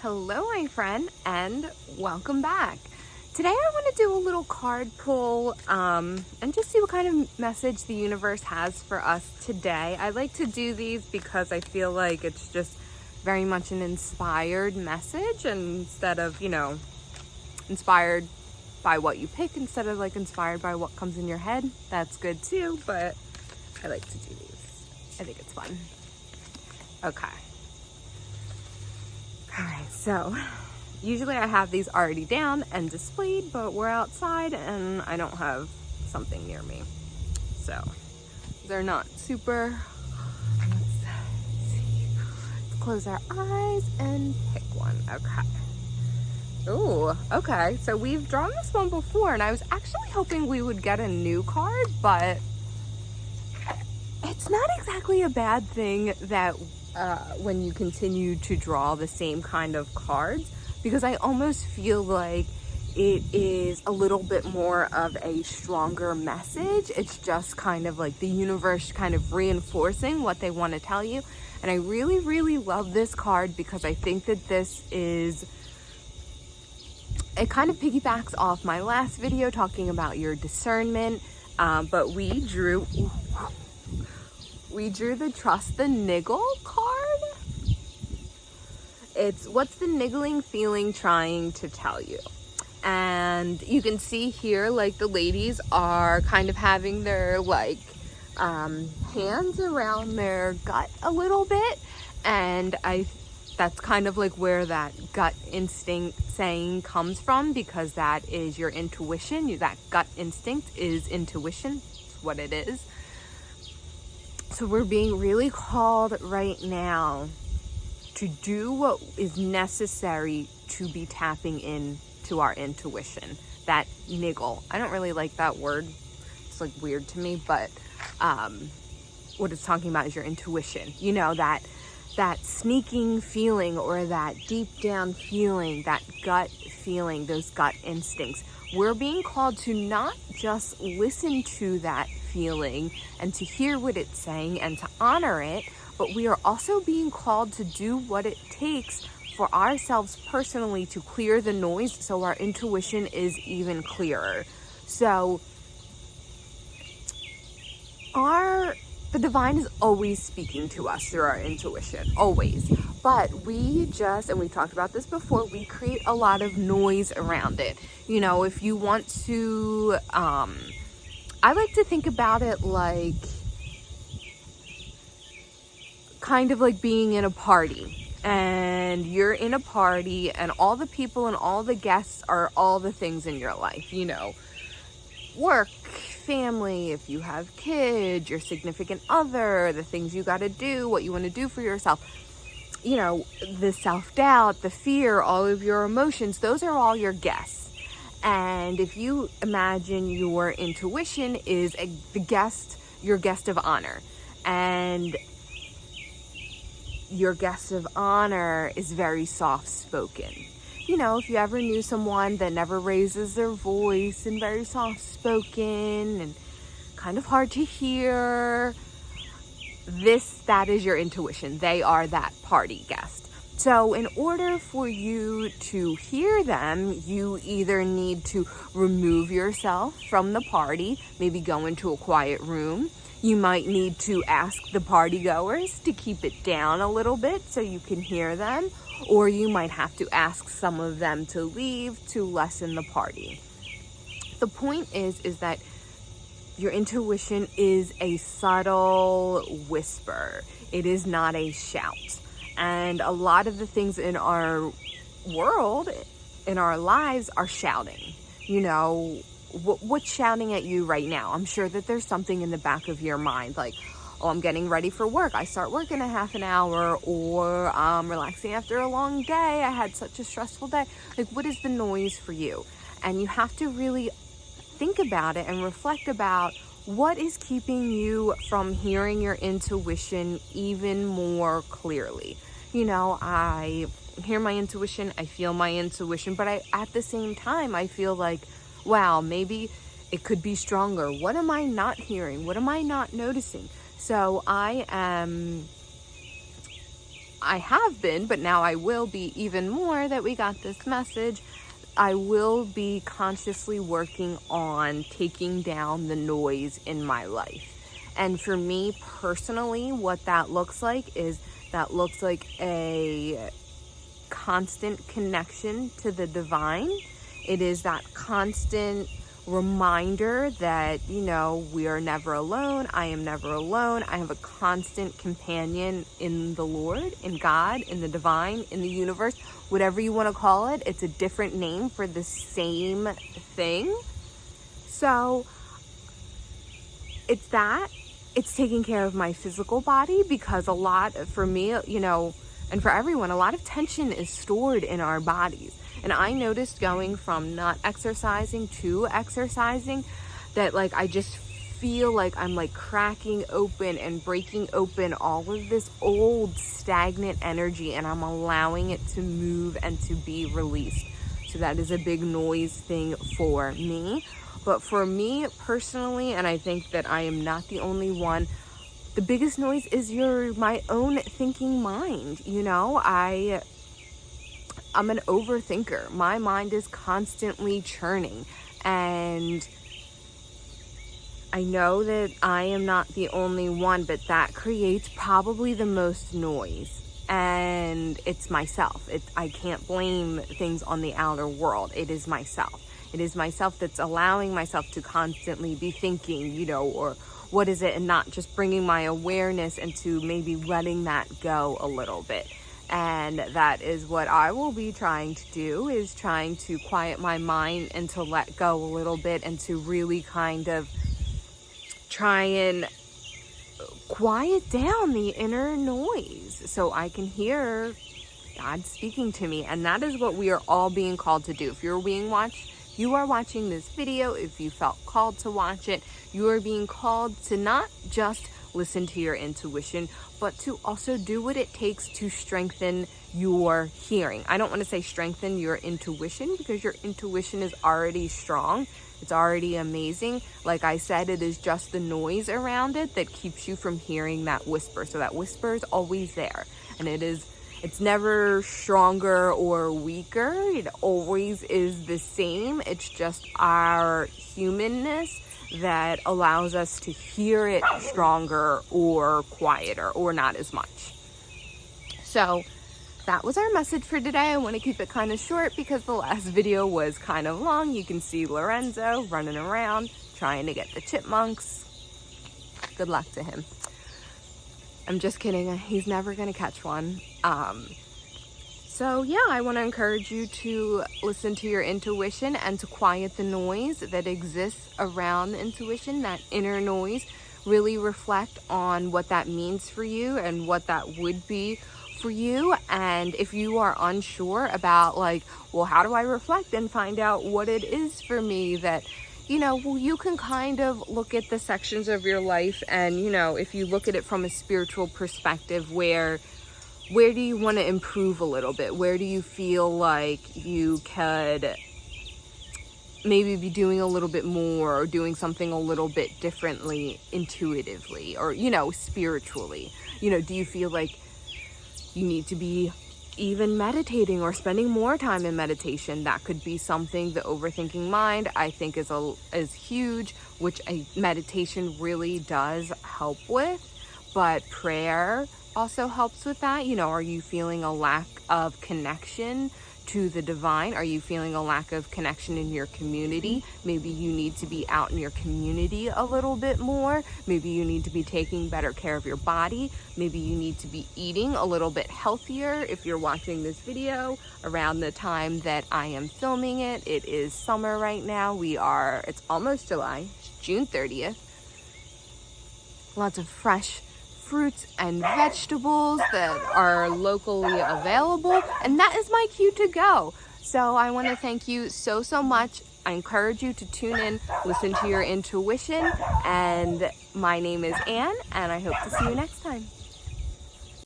Hello, my friend, and welcome back. Today I want to do a little card pull and just see what kind of message the universe has for us today. I like to do these because I feel like it's just very much an inspired message, and instead of, inspired by what you pick, instead of like inspired by what comes in your head. That's good too, but I like to do these. I think it's fun. Okay. All right, so usually I have these already down and displayed, but we're outside and I don't have something near me. So they're not super. Let's see. Let's close our eyes and pick one. Okay. Ooh, okay. So we've drawn this one before, and I was actually hoping we would get a new card, but it's not exactly a bad thing that when you continue to draw the same kind of cards, because I almost feel like it is a little bit more of a stronger message. It's just kind of like the universe kind of reinforcing what they want to tell you. And I really, really love this card because I think that it kind of piggybacks off my last video talking about your discernment, but we drew the Trust the Niggle card. It's what's the niggling feeling trying to tell you. And you can see here, like, the ladies are kind of having their hands around their gut a little bit. And that's kind of like where that gut instinct saying comes from, because that is your intuition. That gut instinct is intuition. It's what it is. So we're being really called right now to do what is necessary to be tapping in to our intuition. That niggle. I don't really like that word. It's like weird to me, but what it's talking about is your intuition. You know, that sneaking feeling, or that deep down feeling, that gut feeling, those gut instincts. We're being called to not just listen to that feeling and to hear what it's saying and to honor it, but we are also being called to do what it takes for ourselves personally to clear the noise so our intuition is even clearer. So the divine is always speaking to us through our intuition, always. But we talked about this before, we create a lot of noise around it. You know, if you want to, I like to think about it like, kind of like being in a party. And you're in a party, and all the people and all the guests are all the things in your life, work, family, if you have kids, your significant other, the things you got to do, what you want to do for yourself, the self-doubt, the fear, all of your emotions, those are all your guests. And if you imagine your intuition is your guest of honor, and your guest of honor is very soft-spoken. If you ever knew someone that never raises their voice and very soft-spoken and kind of hard to hear, that is your intuition. They are that party guest. So in order for you to hear them, you either need to remove yourself from the party, maybe go into a quiet room. You might need to ask the party goers to keep it down a little bit so you can hear them, or you might have to ask some of them to leave to lessen the party. The point is that your intuition is a subtle whisper. It is not a shout. And a lot of the things in our world, in our lives, are shouting. What's shouting at you right now? I'm sure that there's something in the back of your mind, like, oh, I'm getting ready for work. I start work in a half an hour, or I'm relaxing after a long day. I had such a stressful day. Like, what is the noise for you? And you have to really think about it and reflect about what is keeping you from hearing your intuition even more clearly. I hear my intuition, I feel my intuition, but at the same time, I feel like, wow, maybe it could be stronger. What am I not hearing? What am I not noticing? So I I have been, but now I will be even more that we got this message. I will be consciously working on taking down the noise in my life. And for me personally, what that looks like is a constant connection to the divine. It is that constant reminder that, you know, we are never alone. I am never alone. I have a constant companion in the Lord, in God, in the divine, in the universe, whatever you want to call it. It's a different name for the same thing. So it's taking care of my physical body, because a lot, for me, you know, and for everyone, a lot of tension is stored in our bodies. And I noticed going from not exercising to exercising that, like, I just feel like I'm like cracking open and breaking open all of this old stagnant energy, and I'm allowing it to move and to be released. So that is a big noise thing for me. But for me personally, and I think that I am not the only one, the biggest noise is my own thinking mind. You know, I'm an overthinker. My mind is constantly churning, and I know that I am not the only one, but that creates probably the most noise. And it's myself. I can't blame things on the outer world. It is myself. It is myself that's allowing myself to constantly be thinking, you know, or what is it, and not just bringing my awareness into maybe letting that go a little bit. And that is what I will be trying to do, is trying to quiet my mind and to let go a little bit, and to really kind of try and quiet down the inner noise so I can hear God speaking to me. And that is what we are all being called to do. If you are watching this video, if you felt called to watch it, you are being called to not just listen to your intuition, but to also do what it takes to strengthen your hearing. I don't want to say strengthen your intuition, because your intuition is already strong. It's already amazing. Like I said, it is just the noise around it that keeps you from hearing that whisper. So that whisper is always there, and it's never stronger or weaker. It always is the same. It's just our humanness that allows us to hear it stronger or quieter or not as much. So that was our message for today. I want to keep it kind of short because the last video was kind of long. You can see Lorenzo running around trying to get the chipmunks. Good luck to him. I'm just kidding. He's never going to catch one. So yeah, I want to encourage you to listen to your intuition and to quiet the noise that exists around the intuition, that inner noise. Really reflect on what that means for you and what that would be for you. And if you are unsure about, like, well, how do I reflect and find out what it is for me, that, you know, well, you can kind of look at the sections of your life, and, you know, if you look at it from a spiritual perspective, where do you want to improve a little bit? Where do you feel like you could maybe be doing a little bit more, or doing something a little bit differently intuitively, or, you know, spiritually? You know, do you feel like you need to be even meditating or spending more time in meditation? That could be something. The overthinking mind, I think, is huge, which a meditation really does help with. But prayer also helps with that. You know, are you feeling a lack of connection to the divine? Are you feeling a lack of connection in your community? Maybe you need to be out in your community a little bit more. Maybe you need to be taking better care of your body. Maybe you need to be eating a little bit healthier. If you're watching this video around the time that I am filming it, it is summer right now. It's almost July, June 30th. Lots of fresh fruits and vegetables that are locally available, and that is my cue to go. So I want to thank you so much. I encourage you to tune in, listen to your intuition, and my name is Anne, and I hope to see you next time.